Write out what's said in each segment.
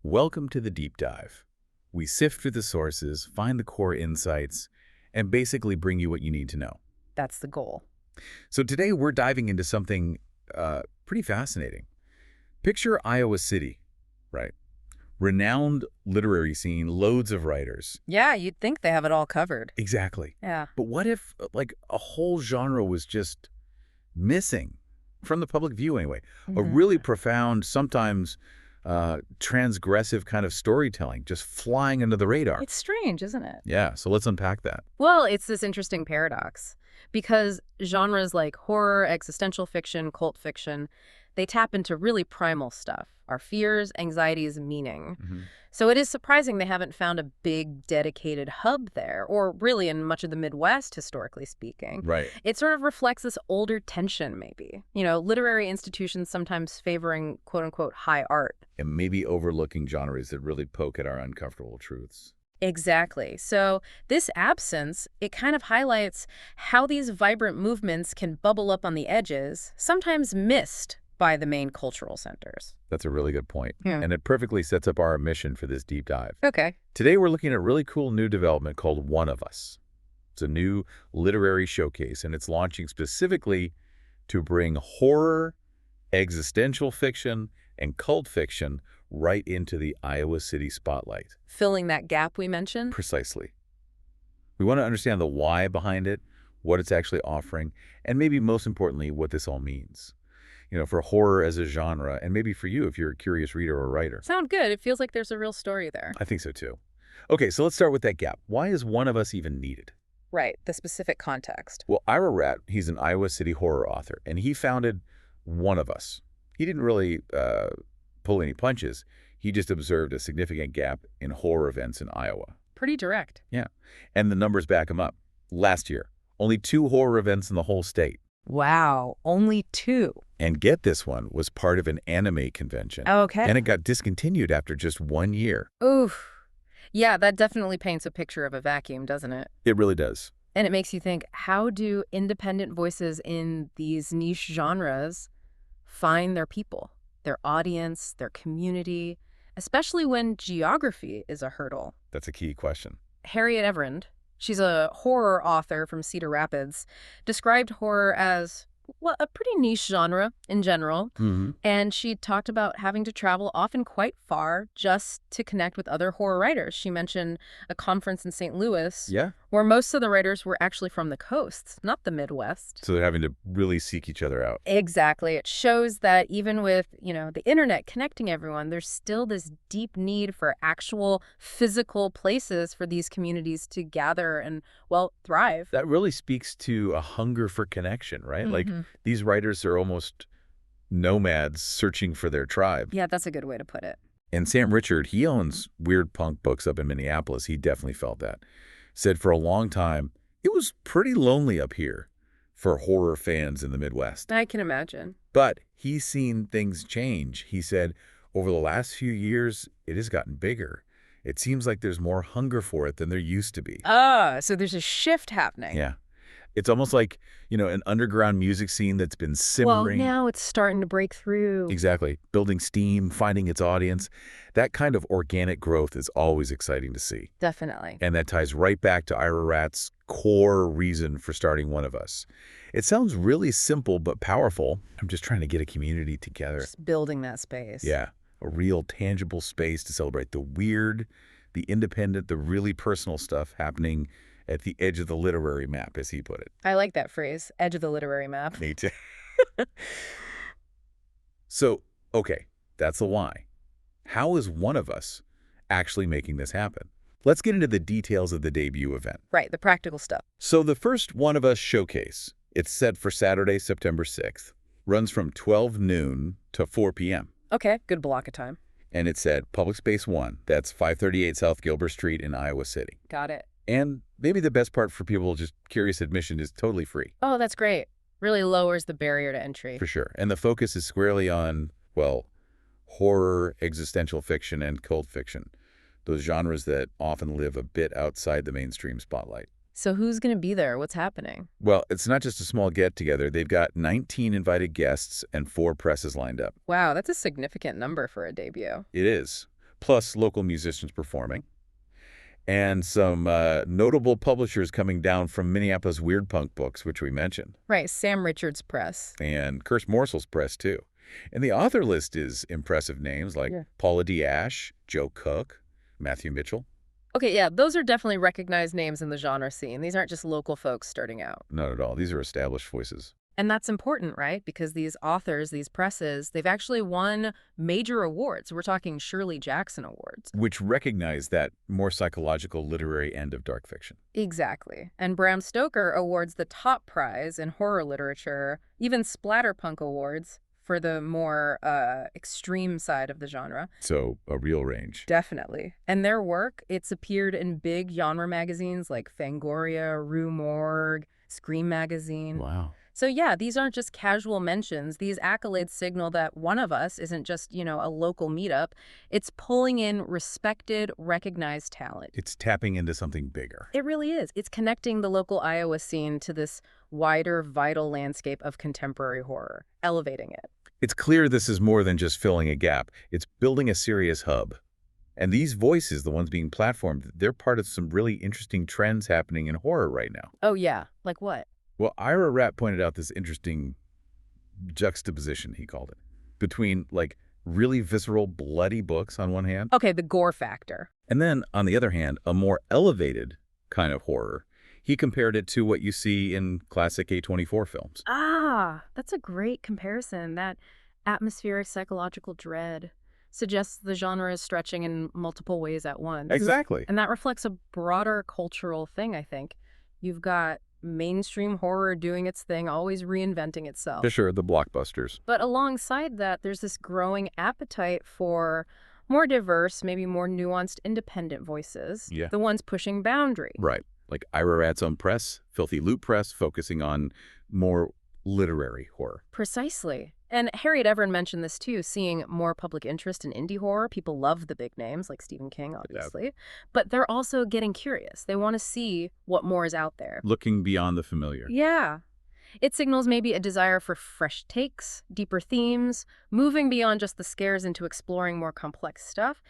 Welcome to the deep dive. We sift through the sources, find the core insights, and basically bring you what you need to know. That's the goal. So today we're diving into something pretty fascinating. Picture Iowa City, right? Renowned literary scene, loads of writers. Yeah, you'd think they have it all covered. Exactly. Yeah. But what if, like, a whole genre was just missing from the public view anyway? A really profound, sometimes transgressive kind of storytelling just flying under the radar. It's strange, isn't it? Yeah, so let's unpack that. Well, it's this interesting paradox because genres like horror, existential fiction, cult fiction, they tap into really primal stuff, our fears, anxieties, meaning. So it is surprising they haven't found a big dedicated hub there, or really in much of the Midwest, historically speaking. Right. It sort of reflects this older tension, maybe. You know, literary institutions sometimes favoring quote-unquote high art. And maybe overlooking genres that really poke at our uncomfortable truths. Exactly. So this absence, it kind of highlights how these vibrant movements can bubble up on the edges, sometimes missed by the main cultural centers. That's a really good point. Yeah. And it perfectly sets up our mission for this deep dive. Okay. Today we're looking at a really cool new development called One of Us. It's a new literary showcase, and it's launching specifically to bring horror, existential fiction, and cult fiction right into the Iowa City spotlight. Filling that gap we mentioned? Precisely. We want to understand the why behind it, what it's actually offering, and maybe most importantly, what this all means. You know, for horror as a genre, and maybe for you if you're a curious reader or writer. Sound good. It feels like there's a real story there. I think so too. Okay, so let's start with that gap. Why is One of Us even needed? Right. The specific context. Well, Ira Rat, he's an Iowa City horror author, and he founded One of Us. He didn't really pull any punches. He just observed a significant gap in horror events in Iowa. Pretty direct. Yeah, and the numbers back him up. Last year, only 2 horror events in the whole state. Wow. Only 2. And get this one was part of an anime convention. Okay. And it got discontinued after just 1 year. Oof. Yeah, that definitely paints a picture of a vacuum, doesn't it? It really does. And it makes you think, how do independent voices in these niche genres find their people, their audience, their community, especially when geography is a hurdle? That's a key question. Harriet Everend, she's a horror author from Cedar Rapids, described horror as, well, a pretty niche genre in general. And she talked about having to travel often quite far just to connect with other horror writers. She mentioned a conference in St. Louis Yeah. where most of the writers were actually from the coasts, not the Midwest. So they're having to really seek each other out. Exactly. It shows that even with, the internet connecting everyone, there's still this deep need for actual physical places for these communities to gather and, well, thrive. That really speaks to a hunger for connection, right? Like these writers are almost nomads searching for their tribe. Yeah, that's a good way to put it. And Sam Richard, he owns Weird Punk Books up in Minneapolis. He definitely felt that. Said for a long time, it was pretty lonely up here for horror fans in the Midwest. I can imagine. But he's seen things change. He said, over the last few years, it has gotten bigger. It seems like there's more hunger for it than there used to be. So there's a shift happening. Yeah. It's almost like, an underground music scene that's been simmering. Well, now it's starting to break through. Exactly. Building steam, finding its audience. That kind of organic growth is always exciting to see. Definitely. And that ties right back to Ira Rat's core reason for starting One of Us. It sounds really simple but powerful. I'm just trying to get a community together. Just building that space. Yeah. A real tangible space to celebrate the weird, the independent, the really personal stuff happening at the edge of the literary map, as he put it. I like that phrase, edge of the literary map. Me too. So, okay, that's the why. How is One of Us actually making this happen? Let's get into the details of the debut event. Right, the practical stuff. So the first One of Us showcase, it's set for Saturday, September 6th, runs from 12 noon to 4 p.m. Okay, good block of time. And it's at Public Space 1. That's 538 South Gilbert Street in Iowa City. Got it. And maybe the best part for people just curious, admission is totally free. Oh, that's great. Really lowers the barrier to entry. For sure. And the focus is squarely on, well, horror, existential fiction, and cult fiction. Those genres that often live a bit outside the mainstream spotlight. So who's going to be there? What's happening? Well, it's not just a small get-together. They've got 19 invited guests and 4 presses lined up. Wow, that's a significant number for a debut. It is. plus local musicians performing, and some notable publishers coming down from Minneapolis Weird Punk Books, which we mentioned, Right, Sam Richards Press. and Curse Morsel's Press, too. And the author list is impressive names like Yeah. Paula D. Ashe, Joe Cook, Matthew Mitchell. Okay, yeah, those are definitely recognized names in the genre scene. These aren't just local folks starting out. Not at all. These are established voices. And that's important, right? Because these authors, these presses, they've actually won major awards. We're talking Shirley Jackson Awards. Which recognize that more psychological literary end of dark fiction. Exactly. And Bram Stoker awards the top prize in horror literature, even Splatterpunk Awards for the more extreme side of the genre. So, a real range. Definitely. And their work, it's appeared in big genre magazines like Fangoria, Rue Morgue, Scream Magazine. Wow. So yeah, these aren't just casual mentions. These accolades signal that One of Us isn't just, a local meetup. It's pulling in respected, recognized talent. It's tapping into something bigger. It really is. It's connecting the local Iowa scene to this wider, vital landscape of contemporary horror, elevating it. It's clear this is more than just filling a gap. It's building a serious hub. And these voices, the ones being platformed, they're part of some really interesting trends happening in horror right now. Oh yeah, like what? Well, Ira Rapp pointed out this interesting juxtaposition, he called it, between, like, really visceral, bloody books on one hand, Okay, the gore factor. and then, on the other hand, a more elevated kind of horror. He compared it to what you see in classic A24 films. Ah, that's a great comparison. That atmospheric psychological dread suggests the genre is stretching in multiple ways at once. Exactly. And that reflects a broader cultural thing, I think. You've got mainstream horror doing its thing, always reinventing itself. For sure, the blockbusters. But alongside that, there's this growing appetite for more diverse, maybe more nuanced, independent voices. Yeah. The ones pushing boundary. Right. Like Ira Ratt's own press, Filthy Loot Press, focusing on more literary horror. Precisely. And Harriet Everend mentioned this too, seeing more public interest in indie horror. People love the big names like Stephen King, obviously. But they're also getting curious. They want to see what more is out there. Looking beyond the familiar. Yeah. It signals maybe a desire for fresh takes, deeper themes, moving beyond just the scares into exploring more complex stuff.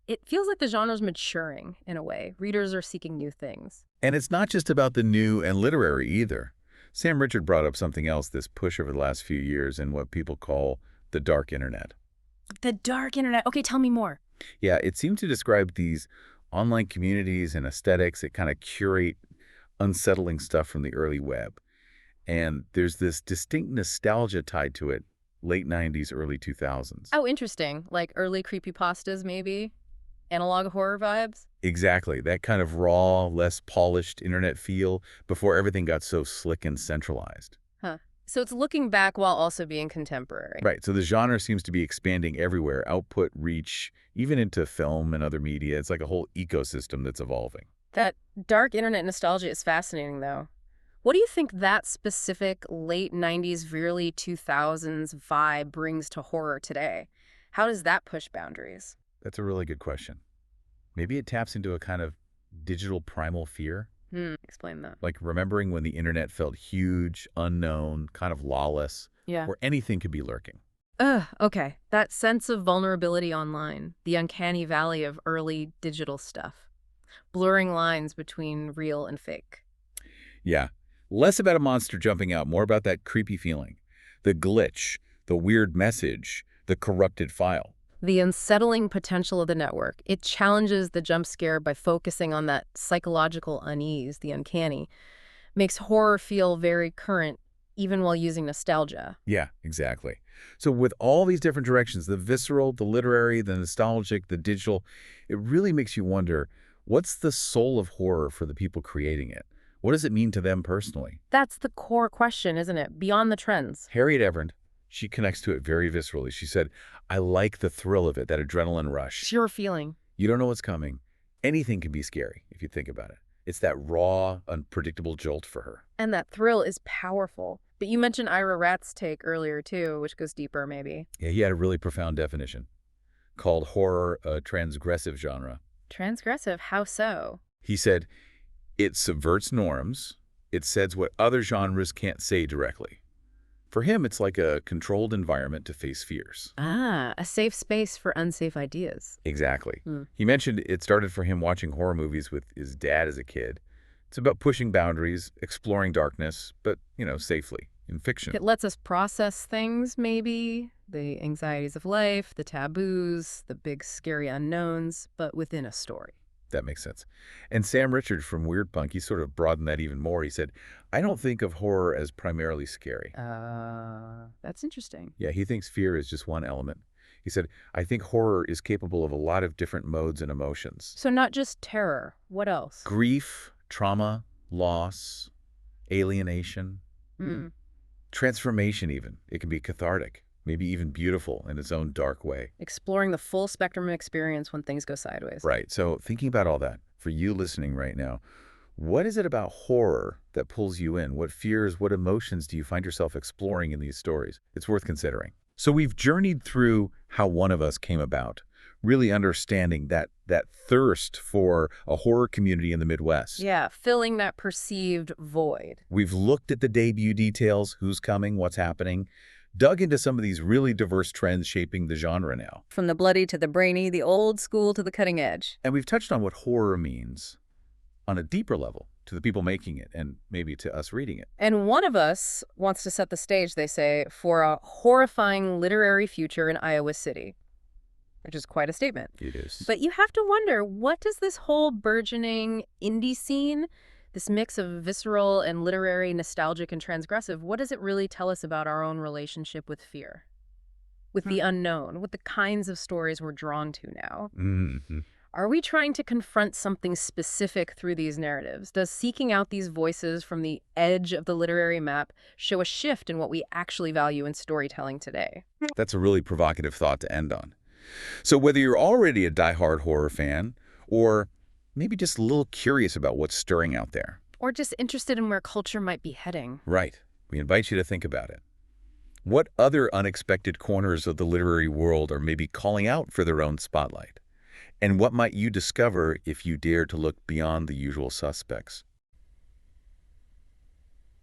It feels like the genre's maturing in a way. Readers are seeking new things. And it's not just about the new and literary either. Sam Richard brought up something else, this push over the last few years in what people call the dark internet. The dark internet. Okay, tell me more. Yeah, it seemed to describe these online communities and aesthetics that kind of curate unsettling stuff from the early web. And there's this distinct nostalgia tied to it, late 90s, early 2000s. Oh, interesting. Like early creepypastas, maybe? Analog horror vibes? Exactly, that kind of raw, less polished internet feel before everything got so slick and centralized. Huh. So it's looking back while also being contemporary. Right, so the genre seems to be expanding everywhere, output, reach, even into film and other media. It's like a whole ecosystem that's evolving. That dark internet nostalgia is fascinating, though. What do you think that specific late 90s, early 2000s vibe brings to horror today? How does that push boundaries? That's a really good question. Maybe it taps into a kind of digital primal fear, Explain that. like remembering when the internet felt huge, unknown, kind of lawless, Yeah. where anything could be lurking. Okay. That sense of vulnerability online, the uncanny valley of early digital stuff, blurring lines between real and fake. Yeah, less about a monster jumping out, more about that creepy feeling, the glitch, the weird message, the corrupted file. The unsettling potential of the network. It challenges the jump scare by focusing on that psychological unease, the uncanny. Makes horror feel very current, even while using nostalgia. Yeah, exactly. So with all these different directions, the visceral, the literary, the nostalgic, the digital, it really makes you wonder, what's the soul of horror for the people creating it? What does it mean to them personally? That's the core question, isn't it? Beyond the trends. Harriet Everend, she connects to it very viscerally. She said, I like the thrill of it, that adrenaline rush. Pure feeling. You don't know what's coming. Anything can be scary if you think about it. It's that raw, unpredictable jolt for her. And that thrill is powerful. But you mentioned Ira Ratt's take earlier, too, which goes deeper, maybe. Yeah, he had a really profound definition, called horror a transgressive genre. Transgressive? How so? He said, it subverts norms. It says what other genres can't say directly. For him, it's like a controlled environment to face fears. Ah, a safe space for unsafe ideas. Exactly. Hmm. He mentioned it started for him watching horror movies with his dad as a kid. It's about pushing boundaries, exploring darkness, but, safely, in fiction. It lets us process things, maybe, the anxieties of life, the taboos, the big scary unknowns, but within a story. That makes sense. And Sam Richards from Weird Punk, he sort of broadened that even more. He said, I don't think of horror as primarily scary. That's interesting. Yeah, he thinks fear is just one element. He said, I think horror is capable of a lot of different modes and emotions. So not just terror. What else? Grief, trauma, loss, alienation, Mm. transformation even. It can be cathartic, maybe even beautiful in its own dark way. Exploring the full spectrum of experience when things go sideways. Right. So thinking about all that, for you listening right now, what is it about horror that pulls you in? What fears, what emotions do you find yourself exploring in these stories? It's worth considering. So we've journeyed through how One of Us came about, really understanding that thirst for a horror community in the Midwest. Yeah, filling that perceived void. We've looked at the debut details, who's coming, what's happening, dug into some of these really diverse trends shaping the genre now. From the bloody to the brainy, the old school to the cutting edge. And we've touched on what horror means on a deeper level to the people making it and maybe to us reading it. And One of Us wants to set the stage, they say, for a horrifying literary future in Iowa City, which is quite a statement. It is. But you have to wonder, what does this whole burgeoning indie scene, this mix of visceral and literary, nostalgic and transgressive, what does it really tell us about our own relationship with fear? With the unknown, with the kinds of stories we're drawn to now? Mm-hmm. Are we trying to confront something specific through these narratives? Does seeking out these voices from the edge of the literary map show a shift in what we actually value in storytelling today? That's a really provocative thought to end on. So whether you're already a diehard horror fan or maybe just a little curious about what's stirring out there. Or just interested in where culture might be heading? Right. We invite you to think about it. What other unexpected corners of the literary world are maybe calling out for their own spotlight? And what might you discover if you dare to look beyond the usual suspects?